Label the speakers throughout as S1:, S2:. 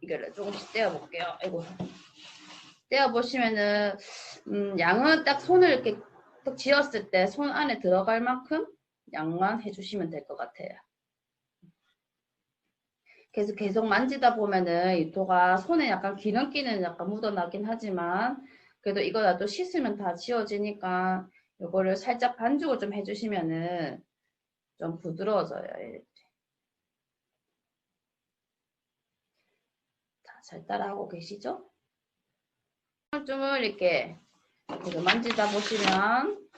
S1: 이거를 조금씩 떼어볼게요. 아이고. 떼어보시면은, 양은 딱 손을 이렇게 딱 쥐었을 때 손 안에 들어갈 만큼 양만 해주시면 될 것 같아요. 그래서 계속 만지다 보면은 이 도가 손에 약간 기름기는 약간 묻어나긴 하지만 그래도 이거 나도 씻으면 다 지워지니까 요거를 살짝 반죽을 좀 해주시면은 좀 부드러워져요. 이렇게. 자, 잘 따라하고 계시죠? 쭈물쭈물 이렇게 만지다 보시면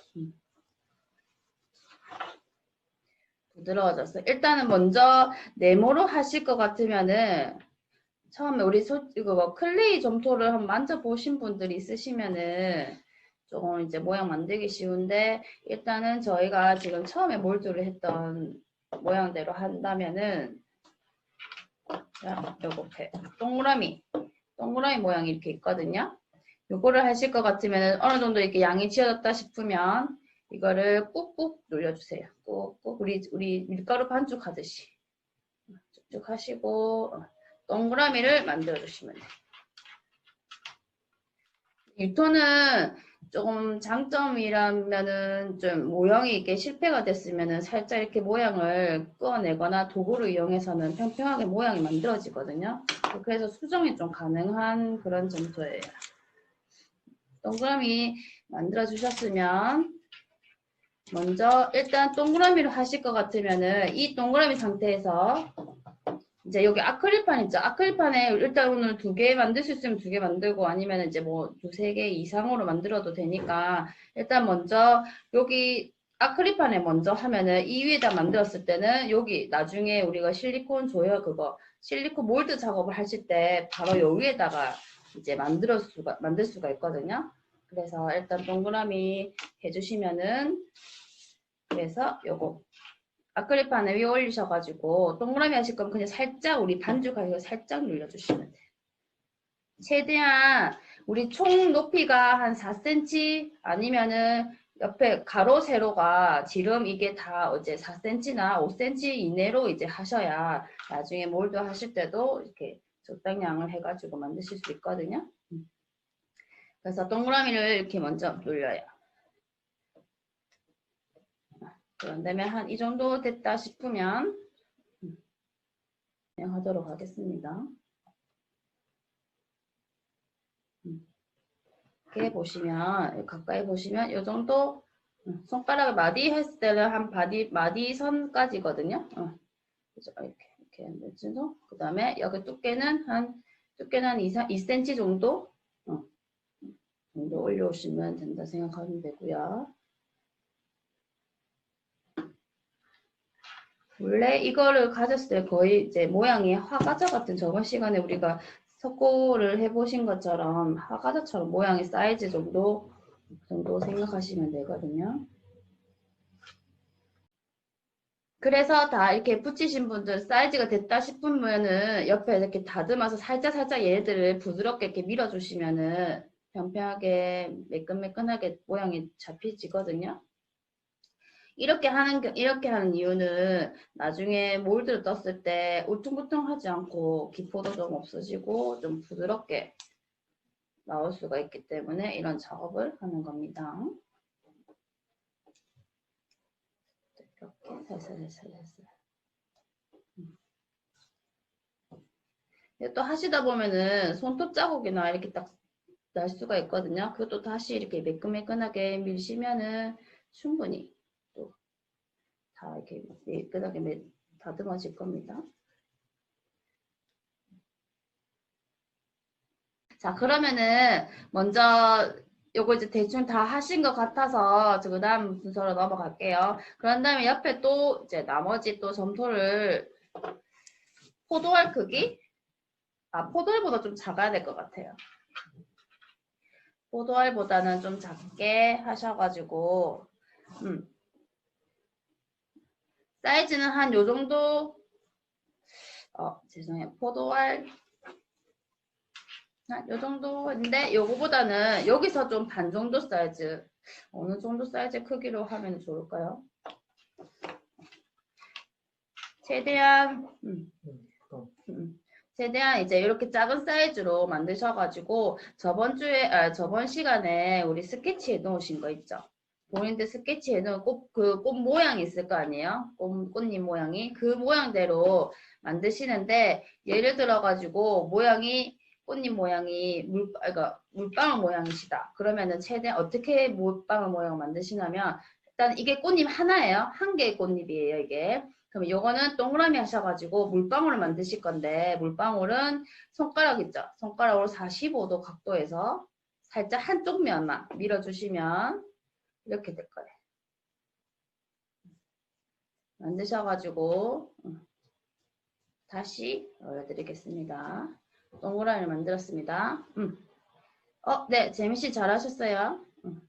S1: 부드러워졌어요. 일단은 먼저 네모로 하실 것 같으면은 처음에 우리 이거 뭐 클레이 점토를 한번 만져보신 분들이 있으시면은 조금 이제 모양 만들기 쉬운데 일단은 저희가 지금 처음에 몰드를 했던 모양대로 한다면은 자, 요렇게 동그라미 모양이 이렇게 있거든요. 요거를 하실 것 같으면 어느 정도 이렇게 양이 지어졌다 싶으면 이거를 꾹꾹 눌러주세요. 꾹꾹 우리 밀가루 반죽 하듯이 쭉쭉 하시고 동그라미를 만들어 주시면 돼요. 유토는 조금 장점이라면은 좀 모양이 이렇게 실패가 됐으면은 살짝 이렇게 모양을 꺼내거나 도구를 이용해서는 평평하게 모양이 만들어지거든요. 그래서 수정이 좀 가능한 그런 점토예요. 동그라미 만들어 주셨으면 먼저 일단 동그라미로 하실 것 같으면은 이 동그라미 상태에서 이제 여기 아크릴판 있죠. 아크릴판에 일단 오늘 2개 만들 수 있으면 2개 만들고 아니면 이제 뭐 2~3개 이상으로 만들어도 되니까 일단 먼저 여기 아크릴판에 먼저 하면은 이 위에다 만들었을 때는 여기 나중에 우리가 실리콘 조여 그거 실리콘 몰드 작업을 하실 때 바로 요 위에다가 이제 만들 수가 있거든요. 그래서 일단 동그라미 해주시면은 그래서 요거 아크릴판에 위에 올리셔가지고 동그라미 하실 거면 그냥 살짝 우리 반죽하셔서 살짝 눌러주시면 돼요. 최대한 우리 총 높이가 한 4cm 아니면은 옆에 가로 세로가 지름 이게 다 이제 4cm나 5cm 이내로 이제 하셔야 나중에 몰드 하실 때도 이렇게 적당량을 해가지고 만드실 수 있거든요. 그래서 동그라미를 이렇게 먼저 눌려요. 그런 다음에 한 이 정도 됐다 싶으면 진행하도록 하겠습니다. 이렇게 보시면 가까이 보시면 이 정도 손가락을 마디 했을 때는 한 마디 선까지거든요. 그죠? 이렇게 정도. 그 다음에 여기 두께는 한 2cm 정도 정도 올려오시면 된다 생각하면 되고요. 원래 이거를 가졌을 때 거의 이제 모양이 화과자 같은 저번 시간에 우리가 석고를 해보신 것처럼 화과자처럼 모양의 사이즈 정도 생각하시면 되거든요. 그래서 다 이렇게 붙이신 분들 사이즈가 됐다 싶으면은 옆에 이렇게 다듬어서 살짝 얘네들을 부드럽게 이렇게 밀어주시면은 평평하게 매끈매끈하게 모양이 잡히지거든요. 이렇게 하는 이유는 나중에 몰드를 떴을 때 울퉁불퉁하지 않고 기포도 좀 없어지고 좀 부드럽게 나올 수가 있기 때문에 이런 작업을 하는 겁니다. 이렇게 살살. 또 하시다 보면은 손톱 자국이나 이렇게 딱 날 수가 있거든요. 그것도 다시 이렇게 매끈매끈하게 밀시면은 충분히 또 다 이렇게 매끈하게 다듬어질 겁니다. 자, 그러면은 먼저 요거 이제 대충 다 하신 것 같아서 그 다음 순서로 넘어갈게요. 그런 다음에 옆에 또 이제 나머지 또 점토를 포도알 크기? 포도알보다 좀 작아야 될 것 같아요. 포도알보다는 좀 작게 하셔가지고 사이즈는 한 요 정도 죄송해요. 포도알 요 정도인데 요거보다는 여기서 좀 반 정도 사이즈 어느 정도 사이즈 크기로 하면 좋을까요? 최대한 최대한 이제 이렇게 작은 사이즈로 만드셔가지고 저번 시간에 우리 스케치해 놓으신 거 있죠? 본인들 스케치해 놓은 꽃 모양이 있을 거 아니에요? 꽃잎 모양이. 그 모양대로 만드시는데, 예를 들어가지고, 꽃잎 모양이 그러니까 물방울 모양이시다. 그러면은 최대한 어떻게 물방울 모양을 만드시냐면, 일단 이게 꽃잎 하나예요. 한 개의 꽃잎이에요, 이게. 그럼 요거는 동그라미 하셔가지고 물방울을 만드실 건데, 물방울은 손가락 있죠? 손가락으로 45도 각도에서 살짝 한쪽 면만 밀어주시면 이렇게 될 거예요. 만드셔가지고 다시 보여드리겠습니다. 동그라미를 만들었습니다. 네, 재미씨 잘하셨어요.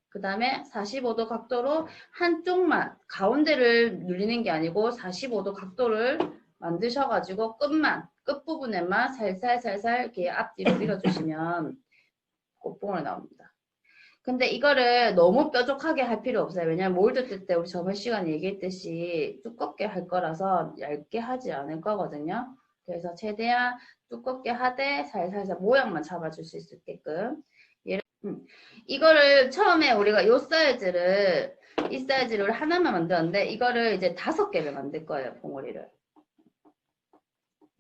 S1: 그 다음에 45도 각도로 한쪽만, 가운데를 누리는 게 아니고 45도 각도를 만드셔가지고 끝부분에만 살살살살 이렇게 앞뒤로 밀어주시면 꽃봉오리 나옵니다. 근데 이거를 너무 뾰족하게 할 필요 없어요. 왜냐면 몰드 뜰 때 우리 저번 시간에 얘기했듯이 두껍게 할 거라서 얇게 하지 않을 거거든요. 그래서 최대한 두껍게 하되 살살살 모양만 잡아줄 수 있게끔. 이거를 처음에 우리가 이 사이즈를 하나만 만들었는데 이거를 이제 5개를 만들 거예요. 봉오리를.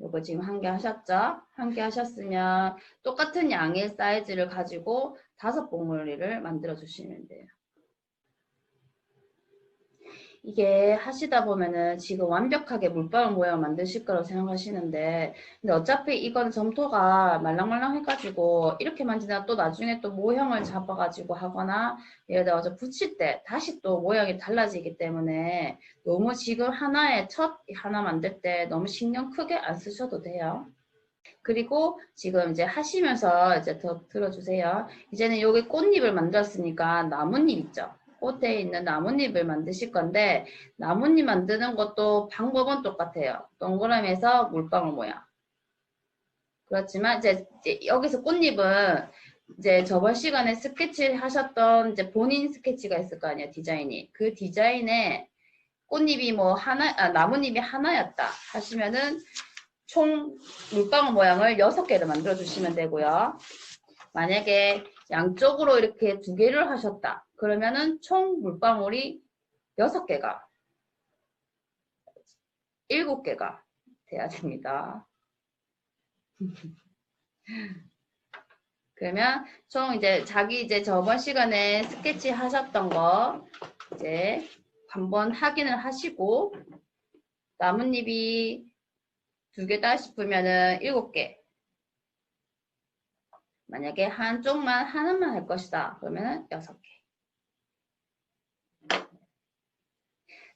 S1: 요거 지금 1개 하셨죠? 1개 하셨으면 똑같은 양의 사이즈를 가지고 5봉오리를 만들어 주시면 돼요. 이게 하시다 보면은 지금 완벽하게 물방울 모양을 만드실 거라고 생각하시는데, 근데 어차피 이건 점토가 말랑말랑 해가지고 이렇게 만지다 또 나중에 또 모형을 잡아가지고 하거나 예를 들어서 붙일 때 다시 또 모양이 달라지기 때문에 너무 지금 첫 하나 만들 때 너무 신경 크게 안 쓰셔도 돼요. 그리고 지금 이제 하시면서 이제 더 들어주세요. 이제는 여기 꽃잎을 만들었으니까 나뭇잎 있죠? 꽃에 있는 나뭇잎을 만드실 건데 나뭇잎 만드는 것도 방법은 똑같아요. 동그라미에서 물방울 모양. 그렇지만 이제 여기서 꽃잎은 이제 저번 시간에 스케치 하셨던 이제 본인 스케치가 있을 거 아니에요. 디자인이. 그 디자인에 꽃잎이 나뭇잎이 하나였다 하시면은 총 물방울 모양을 6개를 만들어 주시면 되고요. 만약에 양쪽으로 이렇게 2개를 하셨다. 그러면은 총 물방울이 6개가 7개가 돼야 됩니다. 그러면 총 이제 이제 저번 시간에 스케치 하셨던 거 이제 한번 확인을 하시고 나뭇잎이 2개다 싶으면은 7개. 만약에 한쪽만 하나만 할 것이다. 그러면은 6개.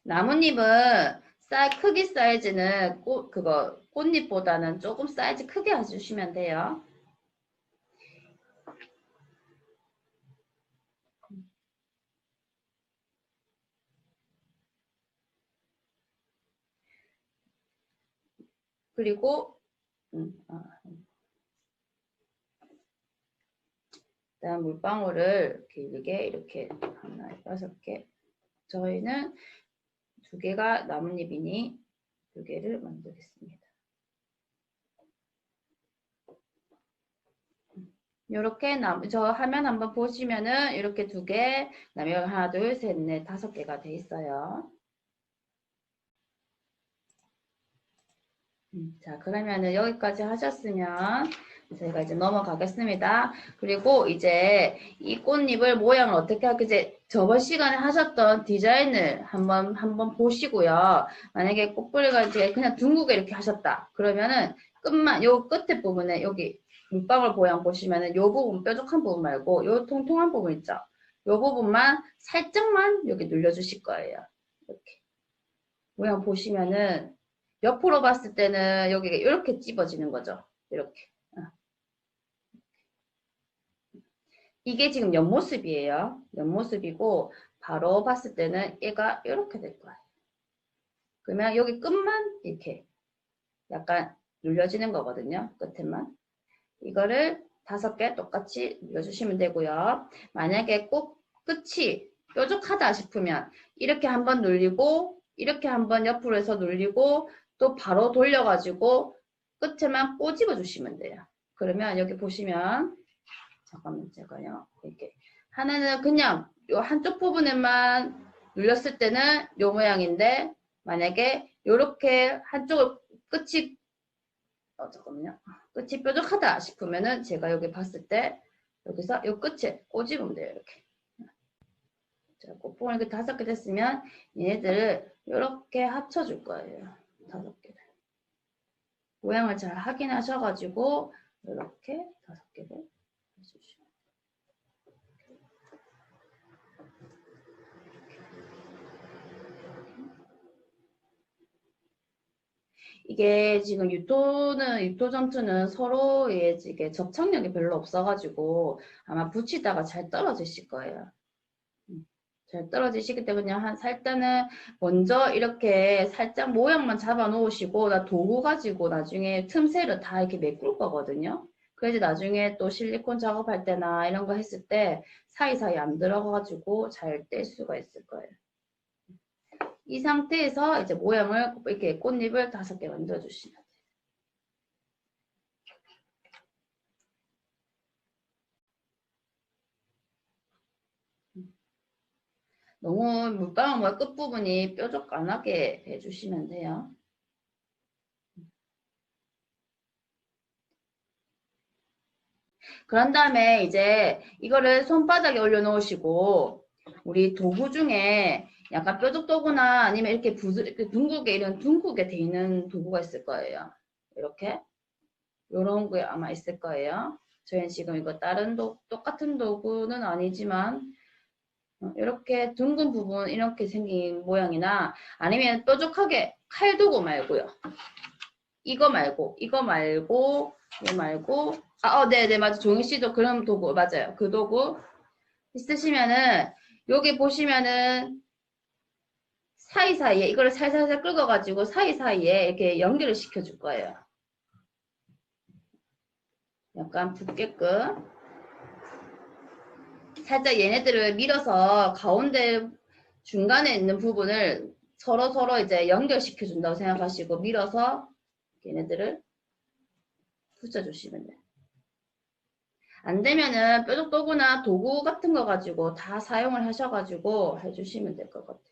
S1: 나뭇잎은 크기 사이즈는 꽃잎보다는 조금 사이즈 크게 해주시면 돼요. 그리고 그다음 물방울을 길게 이렇게 하나 6개. 저희는 2개가 나뭇잎이니 2개를 만들겠습니다. 이렇게 저 화면 한번 보시면은 이렇게 2개, 그다음에 하나, 둘, 셋, 넷, 5개가 돼 있어요. 자, 그러면은 여기까지 하셨으면 저희가 이제 넘어가겠습니다. 그리고 이제 이 꽃잎을 모양을 어떻게 할지 이제 저번 시간에 하셨던 디자인을 한번 보시고요. 만약에 꽃뿌리가 이제 그냥 둥글게 이렇게 하셨다. 그러면은 요 끝에 부분에 여기 물방울 모양 보시면은 요 부분 뾰족한 부분 말고 요 통통한 부분 있죠. 요 부분만 살짝만 여기 눌러주실 거예요. 이렇게 모양 보시면은 옆으로 봤을 때는 여기가 이렇게 찝어지는 거죠. 이렇게. 이게 지금 옆모습이에요. 옆모습이고 바로 봤을 때는 얘가 이렇게 될 거예요. 그러면 여기 끝만 이렇게 약간 눌려지는 거거든요. 끝에만. 이거를 5개 똑같이 눌러주시면 되고요. 만약에 꼭 끝이 뾰족하다 싶으면 이렇게 한번 눌리고 이렇게 한번 옆으로 해서 눌리고 또 바로 돌려가지고 끝에만 꼬집어 주시면 돼요. 그러면 여기 보시면 잠깐만 제가요. 이렇게 하나는 그냥 요 한쪽 부분에만 눌렸을 때는 요 모양인데 만약에 요렇게 한쪽을 끝이 잠깐만요. 끝이 뾰족하다 싶으면은 제가 여기 봤을 때 여기서 요 끝에 꼬집으면 돼요. 이렇게. 자, 꽃봉을 이렇게 5개 됐으면 얘네들을 이렇게 합쳐줄 거예요. 5개를. 모양을 잘 확인하셔가지고 이렇게 5개를 해주시면 이게 지금 유토점투는 서로의 이게 접착력이 별로 없어가지고 아마 붙이다가 잘 떨어지실 거예요. 잘 떨어지시기 때문에 그냥 살짝은 먼저 이렇게 살짝 모양만 잡아 놓으시고 나 도구 가지고 나중에 틈새를 다 이렇게 메꿀 거거든요. 그래서 나중에 또 실리콘 작업할 때나 이런 거 했을 때 사이사이 안 들어가가지고 잘 뗄 수가 있을 거예요. 이 상태에서 이제 모양을 이렇게 꽃잎을 5개 만들어 주시면 돼요. 너무 물방울 끝부분이 뾰족 안 하게 해주시면 돼요. 그런 다음에 이제 이거를 손바닥에 올려놓으시고 우리 도구 중에 약간 뾰족 도구나 아니면 이렇게 둥글게 이런 둥글게 돼 있는 도구가 있을 거예요. 이렇게 요런 게 아마 있을 거예요. 저희는 지금 이거 다른 똑같은 도구는 아니지만 이렇게 둥근 부분 이렇게 생긴 모양이나 아니면 뾰족하게 칼도구 말고요. 이거 말고 이거 말고 네네 맞아. 종이 씨도 그런 도구 맞아요. 그 도구 있으시면은 여기 보시면은 사이사이에 이거를 살살살 긁어가지고 사이사이에 이렇게 연결을 시켜줄 거예요. 약간 붓게끔 살짝 얘네들을 밀어서 가운데 중간에 있는 부분을 서로 이제 연결시켜 준다고 생각하시고 밀어서 얘네들을 붙여주시면 돼요. 안 되면은 뾰족 도구나 도구 같은 거 가지고 다 사용을 하셔가지고 해주시면 될 것 같아요.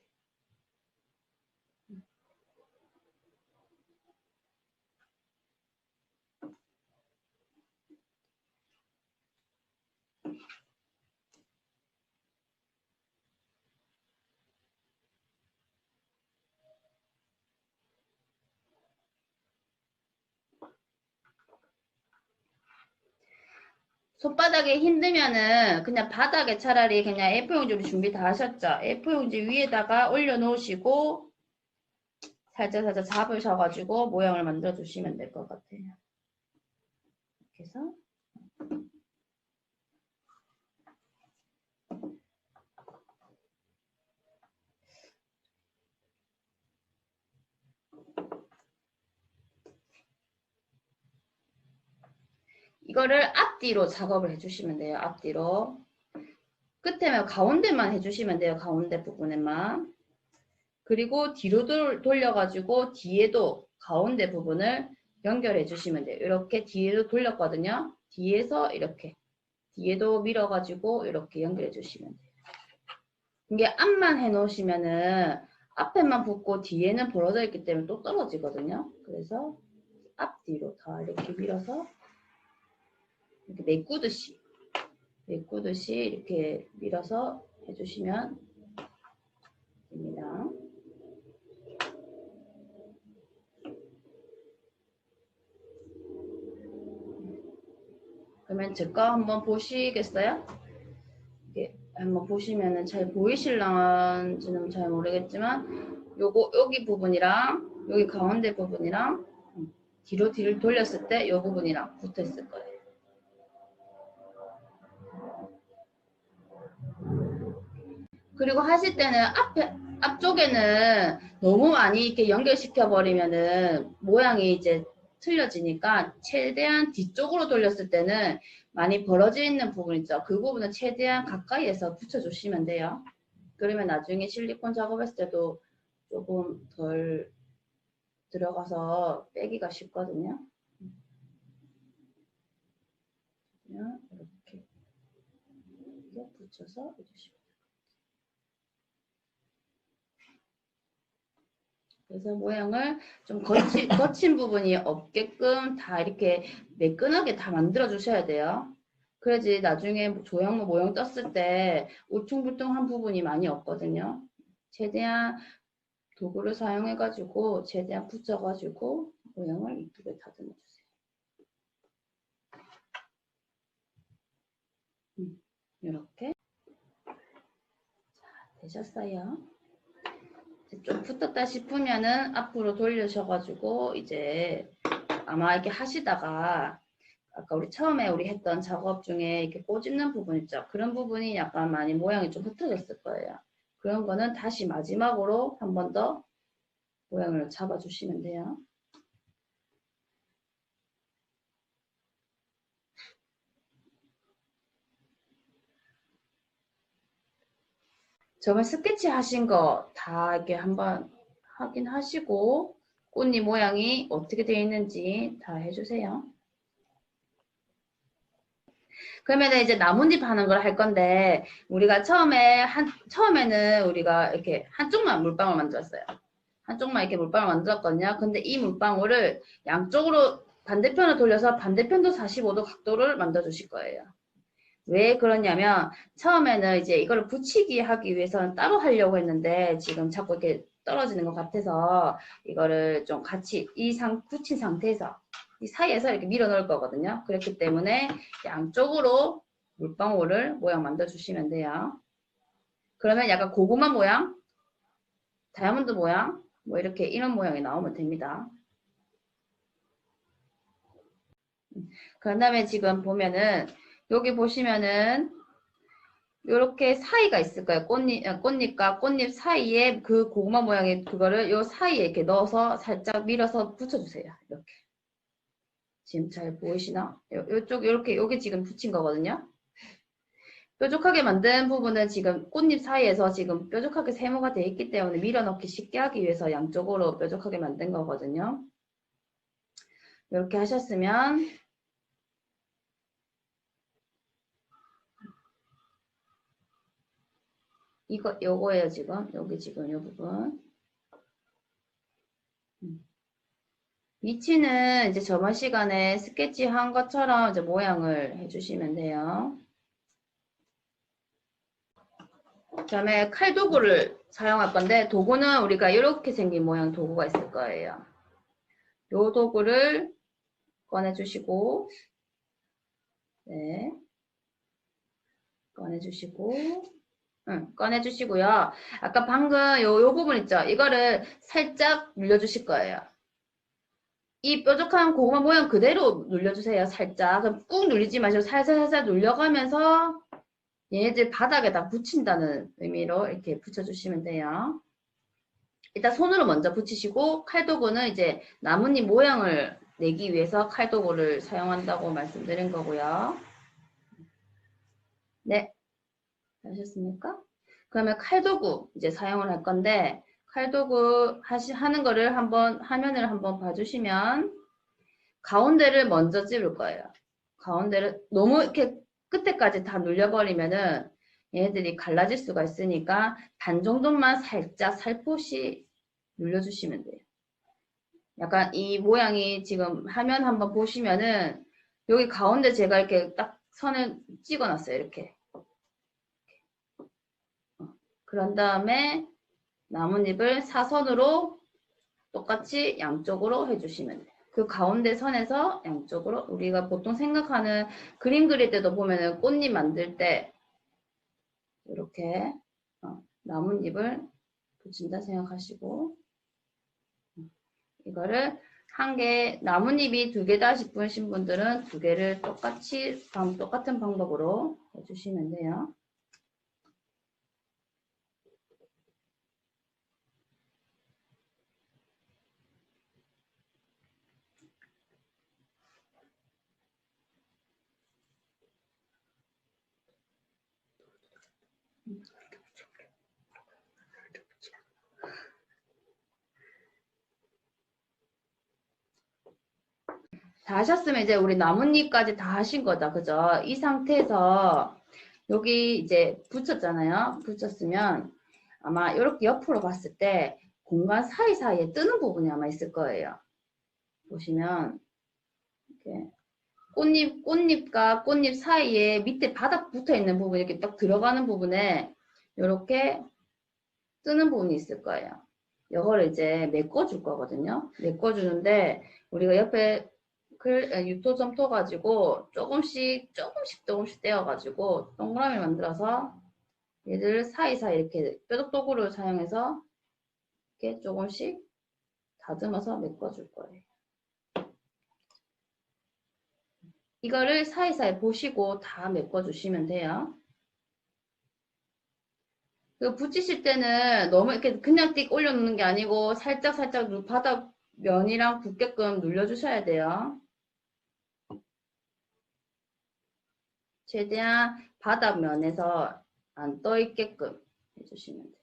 S1: 손바닥에 힘들면은 그냥 바닥에 차라리 그냥 A4용지 준비 다 하셨죠? A4용지 위에다가 올려놓으시고 살짝 잡으셔가지고 모양을 만들어 주시면 될 것 같아요. 이렇게 해서 이거를 앞뒤로 작업을 해주시면 돼요. 앞뒤로. 끝에만 가운데만 해주시면 돼요. 가운데 부분에만. 그리고 뒤로 돌려가지고 뒤에도 가운데 부분을 연결해 주시면 돼요. 이렇게 뒤에도 돌렸거든요. 뒤에서 이렇게 뒤에도 밀어가지고 이렇게 연결해 주시면 돼요. 이게 앞만 해 놓으시면은 앞에만 붙고 뒤에는 벌어져 있기 때문에 또 떨어지거든요. 그래서 앞뒤로 다 이렇게 밀어서 이렇게 메꾸듯이 이렇게 밀어서 해주시면 됩니다. 그러면 제 거 한번 보시겠어요? 이게 한번 보시면은 잘 보이실런지는 잘 모르겠지만 요거 여기 부분이랑 여기 가운데 부분이랑 뒤로 돌렸을 때 이 부분이랑 붙어 있을 거예요. 그리고 하실 때는 앞쪽에는 너무 많이 이렇게 연결시켜 버리면은 모양이 이제 틀려지니까 최대한 뒤쪽으로 돌렸을 때는 많이 벌어져 있는 부분 있죠. 그 부분은 최대한 가까이에서 붙여주시면 돼요. 그러면 나중에 실리콘 작업했을 때도 조금 덜 들어가서 빼기가 쉽거든요. 그러면 이렇게 붙여서 해주시면 돼요. 그래서 모양을 좀 거친 부분이 없게끔 다 이렇게 매끈하게 다 만들어 주셔야 돼요. 그래야지 나중에 조형물 모형 떴을 때 울퉁불퉁한 부분이 많이 없거든요. 최대한 도구를 사용해 가지고 최대한 붙여 가지고 모양을 이쁘게 다듬어 주세요. 이렇게 자, 되셨어요. 좀 붙었다 싶으면은 앞으로 돌려셔가지고 이제 아마 이렇게 하시다가 아까 우리 처음에 했던 작업 중에 이렇게 꼬집는 부분 있죠. 그런 부분이 약간 많이 모양이 좀 흩어졌을 거예요. 그런 거는 다시 마지막으로 한 번 더 모양을 잡아주시면 돼요. 저번 스케치 하신 거 다 이렇게 한번 확인하시고 꽃잎 모양이 어떻게 되어 있는지 다 해주세요. 그러면 이제 나뭇잎 하는 걸 할 건데 우리가 처음에는 우리가 이렇게 한쪽만 물방울 만들었어요. 한쪽만 이렇게 물방울 만들었거든요. 근데 이 물방울을 양쪽으로 반대편을 돌려서 반대편도 45도 각도를 만들어 주실 거예요. 왜 그러냐면 처음에는 이제 이거를 붙이기 하기 위해서는 따로 하려고 했는데 지금 자꾸 이렇게 떨어지는 것 같아서 이거를 좀 같이 붙인 상태에서 이 사이에서 이렇게 밀어 넣을 거거든요. 그렇기 때문에 양쪽으로 물방울을 모양 만들어 주시면 돼요. 그러면 약간 고구마 모양, 다이아몬드 모양, 뭐 이렇게 이런 모양이 나오면 됩니다. 그 다음에 지금 보면은 여기 보시면은 이렇게 사이가 있을 거예요. 꽃잎과 꽃잎 사이에 그 고구마 모양의 그거를 요 사이에 이렇게 넣어서 살짝 밀어서 붙여주세요. 이렇게. 지금 잘 보이시나? 요쪽 이렇게 여기 지금 붙인 거거든요. 뾰족하게 만든 부분은 지금 꽃잎 사이에서 지금 뾰족하게 세모가 되어 있기 때문에 밀어넣기 쉽게 하기 위해서 양쪽으로 뾰족하게 만든 거거든요. 이렇게 하셨으면 요거예요 지금. 여기 지금 요 부분. 위치는 이제 저번 시간에 스케치 한 것처럼 이제 모양을 해주시면 돼요. 그 다음에 칼도구를 사용할 건데 도구는 우리가 이렇게 생긴 모양 도구가 있을 거예요. 요 도구를 꺼내주시고 네, 꺼내주시고요. 아까 방금 요 부분 있죠? 이거를 살짝 눌려주실 거예요. 이 뾰족한 고구마 모양 그대로 눌려주세요. 살짝. 그럼 꾹 눌리지 마시고 살살살살 눌려가면서 얘네들 바닥에다 붙인다는 의미로 이렇게 붙여주시면 돼요. 일단 손으로 먼저 붙이시고 칼도구는 이제 나뭇잎 모양을 내기 위해서 칼도구를 사용한다고 말씀드린 거고요. 네, 하셨습니까? 그러면 칼도구 이제 사용을 할 건데 칼도구 하는 거를 화면을 한번 봐주시면 가운데를 먼저 찝을 거예요. 가운데를 너무 이렇게 끝에까지 다 눌려버리면은 얘네들이 갈라질 수가 있으니까 반 정도만 살짝 살포시 눌려주시면 돼요. 약간 이 모양이 지금 화면 한번 보시면은 여기 가운데 제가 이렇게 딱 선을 찍어놨어요. 이렇게. 그런 다음에 나뭇잎을 사선으로 똑같이 양쪽으로 해주시면 돼요. 그 가운데 선에서 양쪽으로 우리가 보통 생각하는 그림 그릴 때도 보면은 꽃잎 만들 때 이렇게 나뭇잎을 붙인다 생각하시고 이거를 한 개, 나뭇잎이 2개다 싶으신 분들은 2개를 똑같은 방법으로 해주시면 돼요. 다 하셨으면 이제 우리 나뭇잎까지 다 하신 거다. 그죠? 이 상태에서 여기 이제 붙였잖아요. 붙였으면 아마 이렇게 옆으로 봤을 때 공간 사이사이에 뜨는 부분이 아마 있을 거예요. 보시면 이렇게 꽃잎과 꽃잎 사이에 밑에 바닥 붙어 있는 부분 이렇게 딱 들어가는 부분에 이렇게 뜨는 부분이 있을 거예요. 이거를 이제 메꿔줄 거거든요. 메꿔주는데 우리가 옆에 유토점 떠가지고 조금씩 떼어가지고 동그라미 만들어서 얘들 사이사이 이렇게 뾰족도구를 사용해서 이렇게 조금씩 다듬어서 메꿔줄 거예요. 이거를 사이사이 보시고 다 메꿔주시면 돼요. 붙이실 때는 너무 이렇게 그냥 띡 올려놓는 게 아니고 살짝 바닥 면이랑 붙게끔 눌러주셔야 돼요. 최대한 바닥 면에서 안 떠 있게끔 해주시면 돼요.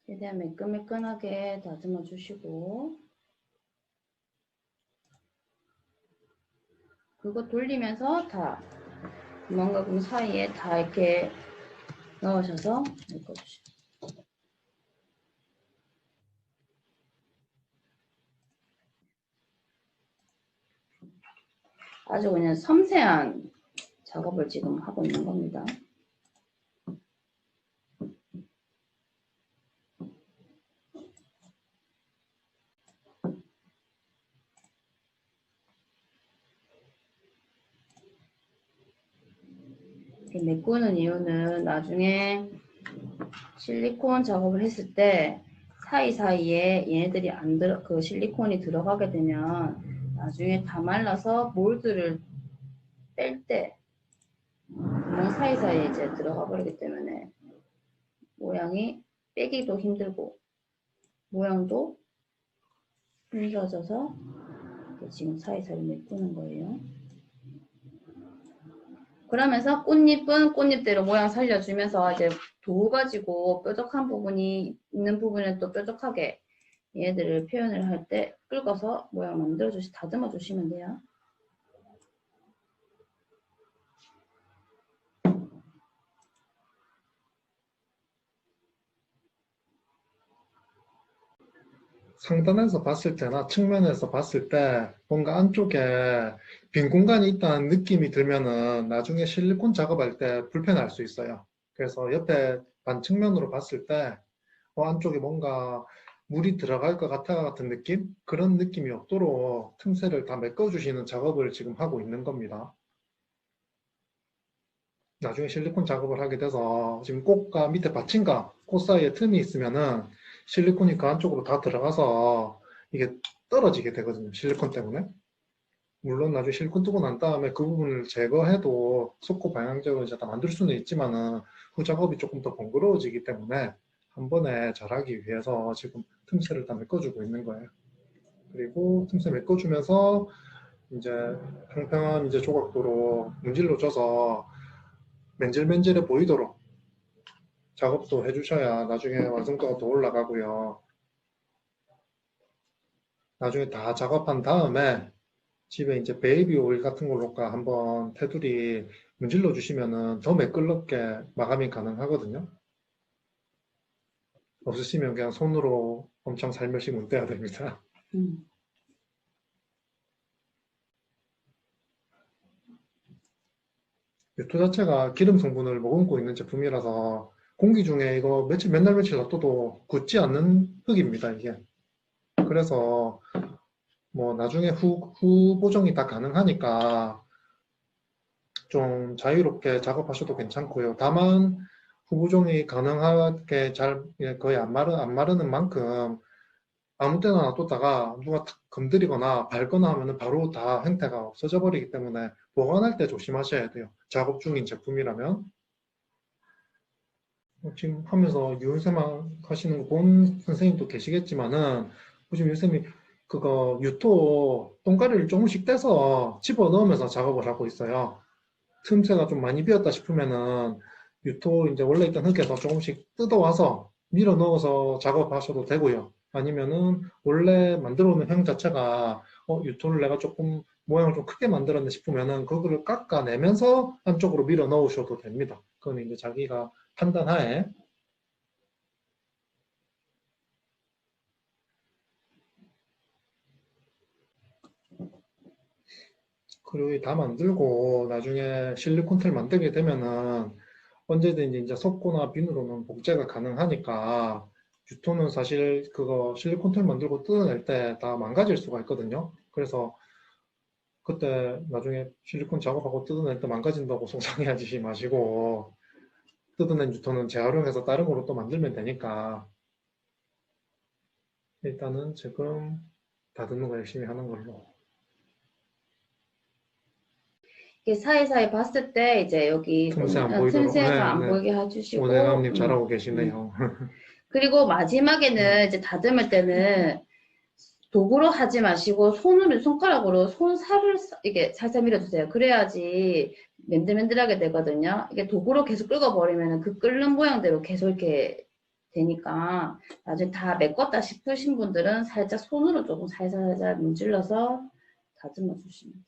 S1: 최대한 매끈매끈하게 다듬어 주시고 그거 돌리면서 다 구멍과 구멍 사이에 다 이렇게 넣으셔서 메꿔주시고 아주 그냥 섬세한 작업을 지금 하고 있는 겁니다. 메꾸는 이유는 나중에 실리콘 작업을 했을 때 사이사이에 얘네들이 그 실리콘이 들어가게 되면 나중에 다 말라서 몰드를 뺄 때 구멍 사이사이에 이제 들어가 버리기 때문에 모양이 빼기도 힘들고 모양도 힘들어져서 지금 사이사이 메꾸는 거예요. 그러면서 꽃잎은 꽃잎대로 모양 살려주면서 이제 도우 가지고 뾰족한 부분이 있는 부분에 또 뾰족하게 얘들을 표현을 할 때 긁어서 모양 다듬어 주시면 돼요.
S2: 상단에서 봤을 때나 측면에서 봤을 때 뭔가 안쪽에 빈 공간이 있다는 느낌이 들면은 나중에 실리콘 작업할 때 불편할 수 있어요. 그래서 옆에 반측면으로 봤을 때 안쪽에 뭔가 물이 들어갈 것 같은 느낌? 그런 느낌이 없도록 틈새를 다 메꿔주시는 작업을 지금 하고 있는 겁니다. 나중에 실리콘 작업을 하게 돼서 지금 꽃과 밑에 받침과 꽃 사이에 틈이 있으면은 실리콘이 그 안쪽으로 다 들어가서 이게 떨어지게 되거든요. 실리콘 때문에. 물론 나중에 실리콘 뜨고 난 다음에 그 부분을 제거해도 속고 방향제로 이제 다 만들 수는 있지만은 후 작업이 조금 더 번거로워지기 때문에 한 번에 잘하기 위해서 지금 틈새를 다 메꿔주고 있는 거예요. 그리고 틈새 메꿔주면서 이제 평평한 이제 조각도로 문질러 줘서 맨질맨질해 보이도록 작업도 해주셔야 나중에 완성도가 더 올라가고요. 나중에 다 작업한 다음에 집에 이제 베이비 오일 같은 걸로가 한번 테두리 문질러 주시면은 더 매끈럽게 마감이 가능하거든요. 없으시면 그냥 손으로 엄청 살며시 문대야 됩니다. 유토 자체가 기름 성분을 머금고 있는 제품이라서 공기 중에 이거 맨날 며칠 놔둬도 굳지 않는 흙입니다, 이게. 그래서 뭐 나중에 후 보정이 다 가능하니까 좀 자유롭게 작업하셔도 괜찮고요. 다만 후 보정이 가능하게 거의 안 마르는 만큼 아무 때나 놔뒀다가 누가 탁 건드리거나 밟거나 하면은 바로 다 형태가 없어져 버리기 때문에 보관할 때 조심하셔야 돼요. 작업 중인 제품이라면. 지금 하면서 유선생만 하시는 거 본 선생님도 계시겠지만은 지금 유선생님이 그거 유토 똥가리를 조금씩 떼서 집어넣으면서 작업을 하고 있어요. 틈새가 좀 많이 비었다 싶으면은 유토 이제 원래 있던 흙에서 조금씩 뜯어와서 밀어 넣어서 작업하셔도 되고요. 아니면은 원래 만들어 놓은 형 자체가 유토를 내가 조금 모양을 좀 크게 만들었네 싶으면은 그거를 깎아내면서 안쪽으로 밀어 넣으셔도 됩니다. 그건 이제 자기가 판단하에. 그리고 다 만들고 나중에 실리콘 틀 만들게 되면은 언제든지 이제 석고나 비누로는 복제가 가능하니까 유토는 사실 그거 실리콘 틀 만들고 뜯어낼 때 다 망가질 수가 있거든요. 그래서 그때 나중에 실리콘 작업하고 뜯어낼 때 망가진다고 속상해하지 마시고 뜯어낸 유토는 재활용해서 다른 거로 또 만들면 되니까 일단은 지금 다듬는 거 열심히 하는 걸로.
S1: 이게 사이사이 봤을 때 이제 여기
S2: 틈새 안
S1: 보면
S2: 보이도록.
S1: 틈새가
S2: 네,
S1: 안
S2: 네.
S1: 보이게 해주시고,
S2: 오대감님 잘하고 계시네요.
S1: 그리고
S2: 네.
S1: 마지막에는 이제 다듬을 때는 도구로 하지 마시고 손가락으로 손살을 이게 살살 밀어주세요. 그래야지 맨들맨들하게 되거든요. 이게 도구로 계속 긁어버리면 그 끓는 모양대로 계속 이렇게 되니까 나중에 다 메꿨다 싶으신 분들은 살짝 손으로 조금 살살살살 문질러서 다듬어 주시면 돼요.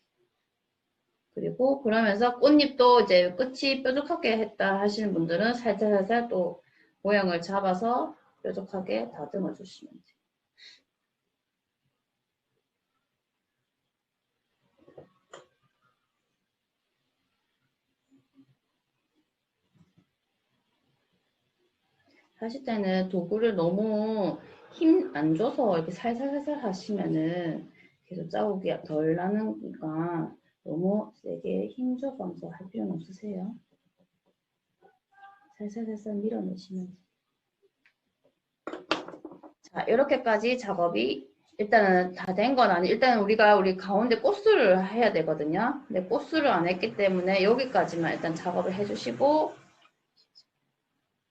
S1: 그리고 그러면서 꽃잎도 이제 끝이 뾰족하게 했다 하시는 분들은 살살살살 또 모양을 잡아서 뾰족하게 다듬어 주시면 돼요. 하실 때는 도구를 너무 힘 안 줘서 이렇게 살살살살 하시면은 계속 자국이 덜 나니까 너무 세게 힘 줘서 하면서 할 필요는 없으세요. 살살살살 밀어내시면 돼요. 자, 이렇게까지 작업이 일단은 다 된 건 아니, 일단 우리가 우리 가운데 꽃술을 해야 되거든요. 근데 꽃술을 안 했기 때문에 여기까지만 일단 작업을 해주시고,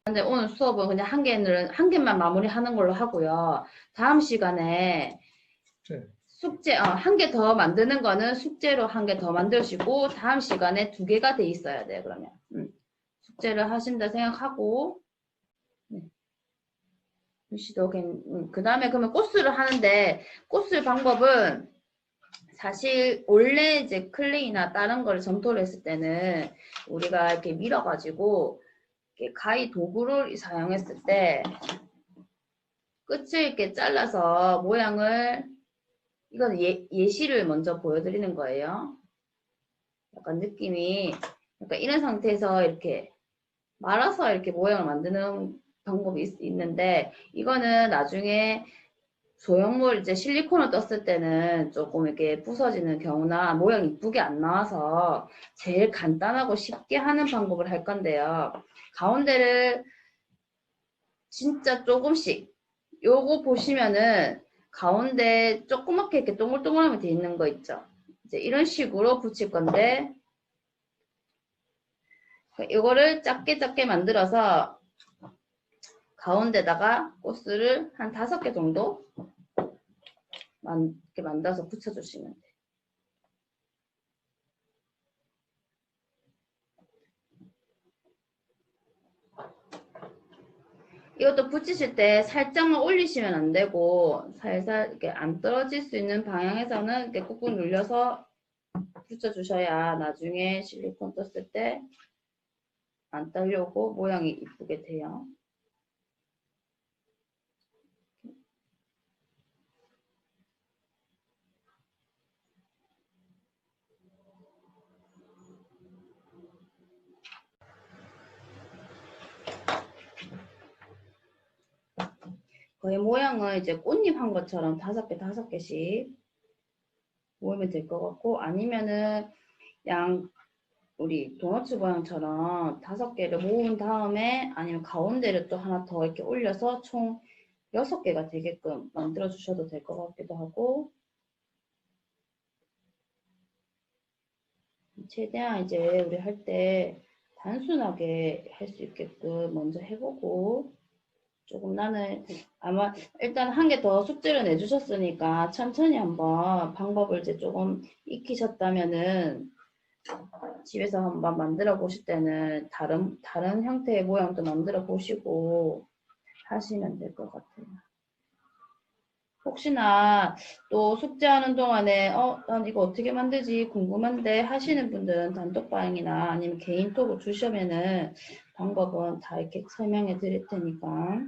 S1: 근데 오늘 수업은 그냥 한 개만 마무리하는 걸로 하고요. 다음 시간에
S2: 네.
S1: 숙제, 한 개 더 만드는 거는 숙제로 한 개 더 만드시고, 다음 시간에 두 개가 돼 있어야 돼요, 그러면. 숙제를 하신다 생각하고, 네. 그 다음에 그러면 꽃술을 하는데, 꽃술 방법은 사실 원래 이제 클레이나 다른 걸 점토를 했을 때는 우리가 이렇게 밀어가지고, 이렇게 가위 도구를 사용했을 때, 끝을 이렇게 잘라서 모양을 이건 예시를 먼저 보여드리는 거예요. 약간 느낌이 약간 이런 상태에서 이렇게 말아서 이렇게 모양을 만드는 방법이 있는데 이거는 나중에 소형물 이제 실리콘을 떴을 때는 조금 이렇게 부서지는 경우나 모양이 이쁘게 안 나와서 제일 간단하고 쉽게 하는 방법을 할 건데요. 가운데를 진짜 조금씩 요거 보시면은 가운데 조그맣게 이렇게 동글동글하게 돼 있는 거 있죠. 이제 이런 식으로 붙일 건데 이거를 작게 작게 만들어서 가운데다가 꽃을 한 5개 정도 이렇게 만들어서 붙여주시면 돼요. 이것도 붙이실 때 살짝만 올리시면 안 되고 살살 이렇게 안 떨어질 수 있는 방향에서는 이렇게 꾹꾹 눌려서 붙여주셔야 나중에 실리콘 떴을 때 안 떨려고 모양이 이쁘게 돼요. 거의 모양은 이제 꽃잎 한 것처럼 5개, 5개씩 모으면 될 것 같고 아니면은 우리 도너츠 모양처럼 5개를 모은 다음에 아니면 가운데를 또 하나 더 이렇게 올려서 총 6개가 되게끔 만들어 주셔도 될 것 같기도 하고 최대한 이제 우리 할 때 단순하게 할 수 있게끔 먼저 해보고 조금 나는 아마 일단 한 개 더 숙제를 내주셨으니까 천천히 한번 방법을 이제 조금 익히셨다면은 집에서 한번 만들어 보실 때는 다른 형태의 모양도 만들어 보시고 하시면 될 것 같아요. 혹시나 또 숙제하는 동안에 난 이거 어떻게 만들지 궁금한데 하시는 분들은 단톡방이나 아니면 개인톡을 주시면은 방법은 다 이렇게 설명해 드릴 테니까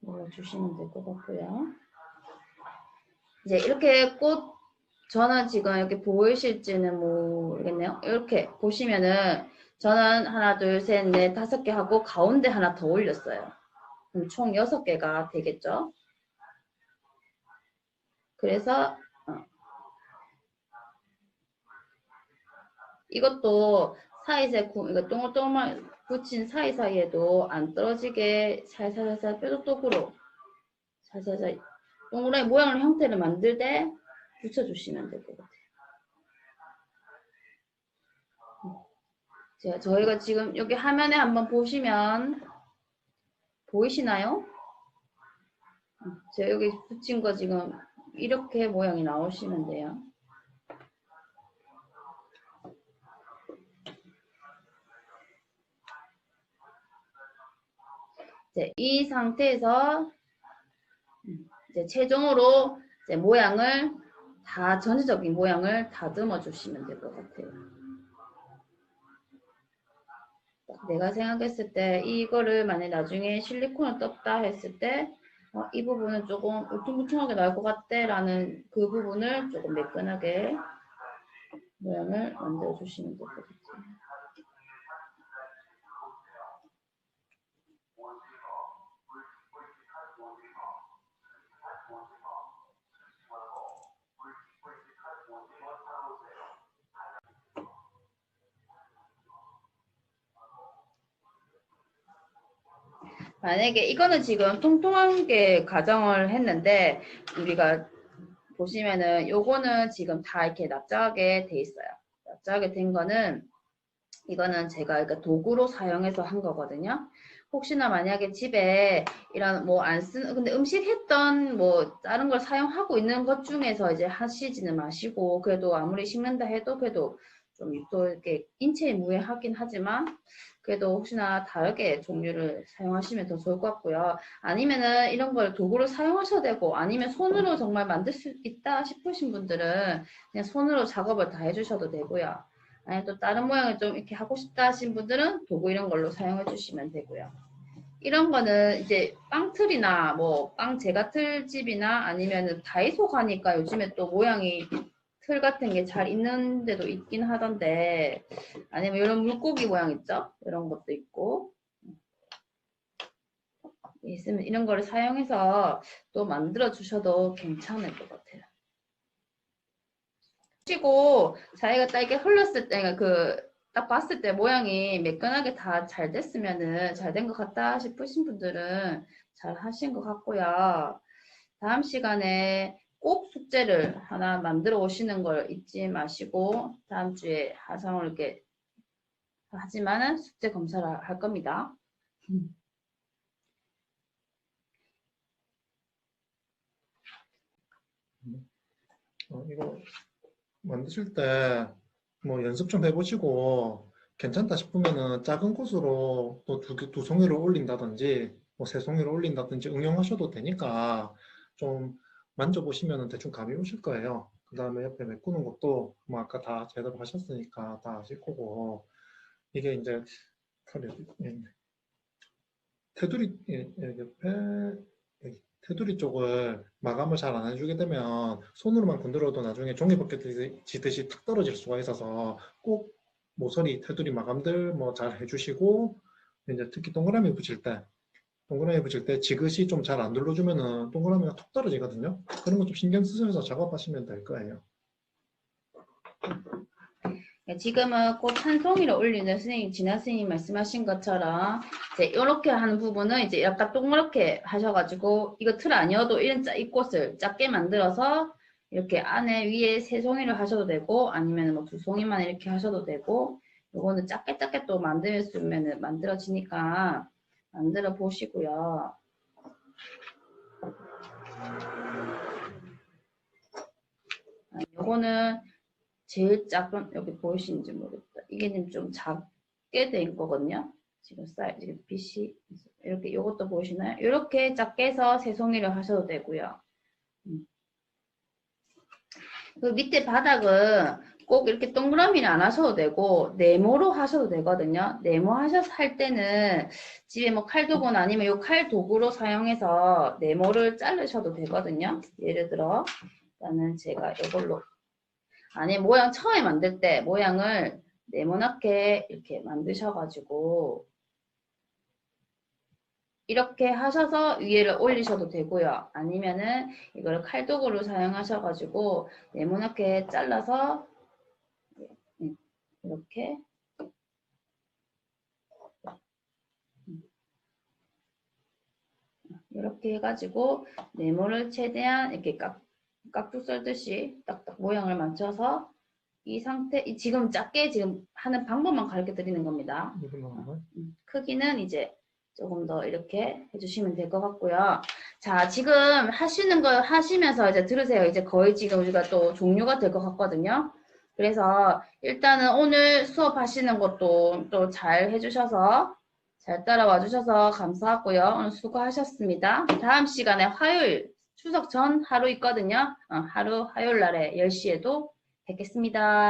S1: 눌러주시면 될 것 같고요. 이제 이렇게 꽃 저는 지금 이렇게 보이실지는 모르겠네요. 이렇게 보시면은 저는 하나, 둘, 셋, 넷, 5개 하고 가운데 하나 더 올렸어요. 그럼 총 6개가 되겠죠. 그래서 이것도 사이사이 이거 동글동글 붙인 사이사이에도 안 떨어지게 살살살살 뾰족독으로 살살살 동그라미 모양을 형태를 만들 때 붙여주시면 될 것 같아요. 저희가 지금 여기 화면에 한번 보시면 보이시나요? 제가 여기 붙인 거 지금 이렇게 모양이 나오시면 돼요. 이제 이 상태에서 이제 최종으로 이제 모양을 다 전체적인 모양을 다듬어 주시면 될 것 같아요. 내가 생각했을 때 이거를 만약 나중에 실리콘을 떴다 했을 때 이 부분은 조금 울퉁불퉁하게 나올 것 같아 라는 그 부분을 조금 매끈하게 모양을 만들어 주시면 될 것 같아요. 만약에 이거는 지금 통통한 게 가정을 했는데 우리가 보시면은 요거는 지금 다 이렇게 납작하게 돼 있어요. 납작하게 된 거는 이거는 제가 그러니까 도구로 사용해서 한 거거든요. 혹시나 만약에 집에 이런 뭐 안 쓰는 근데 음식 했던 뭐 다른 걸 사용하고 있는 것 중에서 이제 하시지는 마시고 그래도 아무리 식는다 해도 그래도 좀 또 이렇게 인체에 무해하긴 하지만 그래도 혹시나 다르게 종류를 사용하시면 더 좋을 것 같고요. 아니면은 이런 걸 도구로 사용하셔도 되고 아니면 손으로 정말 만들 수 있다 싶으신 분들은 그냥 손으로 작업을 다 해주셔도 되고요. 아니 또 다른 모양을 좀 이렇게 하고 싶다 하신 분들은 도구 이런 걸로 사용해 주시면 되고요. 이런 거는 이제 빵틀이나 뭐 빵 제과 틀집이나 아니면 다이소 가니까 요즘에 또 모양이 틀 같은 게 잘 있는 데도 있긴 하던데 아니면 이런 물고기 모양 있죠? 이런 것도 있고 있으면 이런 거를 사용해서 또 만들어 주셔도 괜찮을 것 같아요. 치고 자기가 딱 이렇게 흘렀을 때 딱 봤을 때 모양이 매끈하게 다 잘 됐으면은 잘 된 것 같다 싶으신 분들은 잘 하신 것 같고요. 다음 시간에 꼭 숙제를 하나 만들어 오시는 걸 잊지 마시고 다음 주에 화성을 이렇게 하지만은 숙제 검사를 할 겁니다.
S2: 이거 만드실 때 뭐 연습 좀 해보시고 괜찮다 싶으면은 작은 곳으로 또 두 송이를 올린다든지 뭐 세 송이를 올린다든지 응용하셔도 되니까 좀 만져보시면은 대충 감이 오실 거예요. 그 다음에 옆에 메꾸는 것도 뭐 아까 다 제대로 하셨으니까 다 아실 거고 이게 이제 테두리 옆에 테두리 쪽을 마감을 잘 안 해주게 되면 손으로만 건드려도 나중에 종이 벗겨지듯이 탁 떨어질 수가 있어서 꼭 모서리 테두리 마감들 뭐 잘 해주시고 이제 특히 동그라미 붙일 때 지그시 좀 잘 안 눌러주면은 동그라미가 툭 떨어지거든요. 그런 거 좀 신경 쓰셔서 작업하시면 될 거예요.
S1: 지금은 꽃 한 송이를 올리는 선생님, 진아 선생님 말씀하신 것처럼 이제 이렇게 하는 부분은 이제 약간 동그랗게 하셔가지고 이거 틀 아니어도 이 꽃을 작게 만들어서 이렇게 안에 위에 세 송이를 하셔도 되고 아니면 뭐 두 송이만 이렇게 하셔도 되고 요거는 작게 작게 또 만들면 만들어지니까 만들어 보시고요. 요거는 제일 작은, 여기 보이시는지 모르겠다. 이게 지금 좀 작게 된 거거든요. 지금 지금 빛이 이렇게, 요것도 보이시나요? 이렇게 작게 해서 새송이를 하셔도 되고요. 그 밑에 바닥은 꼭 이렇게 동그라미를 안 하셔도 되고 네모로 하셔도 되거든요. 네모 할 때는 집에 뭐 칼도구나 아니면 요 칼 도구로 사용해서 네모를 자르셔도 되거든요. 예를 들어 나는 제가 이걸로 안에 모양 처음에 만들 때 모양을 네모나게 이렇게 만드셔가지고 이렇게 하셔서 위에를 올리셔도 되고요. 아니면은 이걸 칼도구로 사용하셔가지고 네모나게 잘라서 이렇게 이렇게 해가지고 네모를 최대한 이렇게 깍둑 썰듯이 딱딱 모양을 맞춰서 이 상태, 지금 작게 지금 하는 방법만 가르쳐 드리는 겁니다. 크기는 이제 조금 더 이렇게 해주시면 될 것 같고요. 자, 지금 하시는 거 하시면서 이제 들으세요. 이제 거의 지금 우리가 또 종료가 될 것 같거든요. 그래서 일단은 오늘 수업하시는 것도 또 잘 해주셔서 잘 따라와 주셔서 감사하고요. 오늘 수고하셨습니다. 다음 시간에 화요일, 추석 전 하루 있거든요. 화요일 날에 10시에도 뵙겠습니다.